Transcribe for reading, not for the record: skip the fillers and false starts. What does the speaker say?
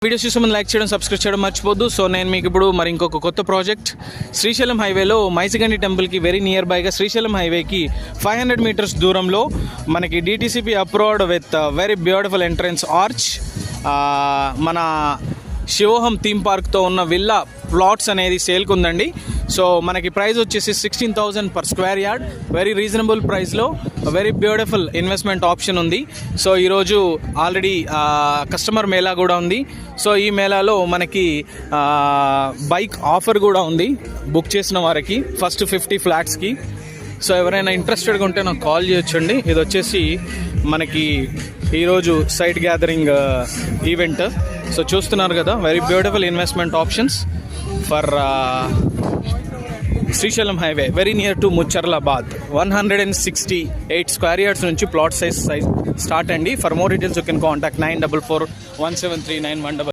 Videos చూసే ముందు like చేయడం, సబ్స్క్రైబ్ చేయడం మర్చిపోద్దు. సో నేను మీకు ఇప్పుడు మరి ఇంకొక కొత్త ప్రాజెక్ట్ శ్రీశైలం హైవేలో మైసిగండి టెంపుల్కి వెరీ నియర్ బైగా శ్రీశైలం హైవేకి 500 మీటర్స్ దూరంలో మనకి DTCP approved with very beautiful entrance arch మన శివోహం థీమ్ పార్క్తో ఉన్న విల్లా ప్లాట్స్ అనేది సేల్కి ఉందండి. సో మనకి ప్రైస్ వచ్చేసి 16,000 per square yard. Very reasonable ప్రైస్లో వెరీ బ్యూటిఫుల్ ఇన్వెస్ట్మెంట్ ఆప్షన్ ఉంది. సో ఈరోజు ఆల్రెడీ కస్టమర్ మేళా కూడా ఉంది. సో ఈ మేళాలో మనకి బైక్ ఆఫర్ కూడా ఉంది బుక్ చేసిన వారికి ఫస్ట్ 50 ఫ్లాట్స్కి. సో ఎవరైనా ఇంట్రెస్టెడ్గా ఉంటే నాకు కాల్ చేయొచ్చండి. ఇది వచ్చేసి మనకి ఈరోజు సైట్ గ్యాదరింగ్ ఈవెంట్. సో చూస్తున్నారు కదా, very beautiful investment options for Srisailam highway very near to Mucherlabad. 168 square yards నుంచి ప్లాట్ సైజ్ స్టార్ట్ అండి. For more details you can contact 94417391.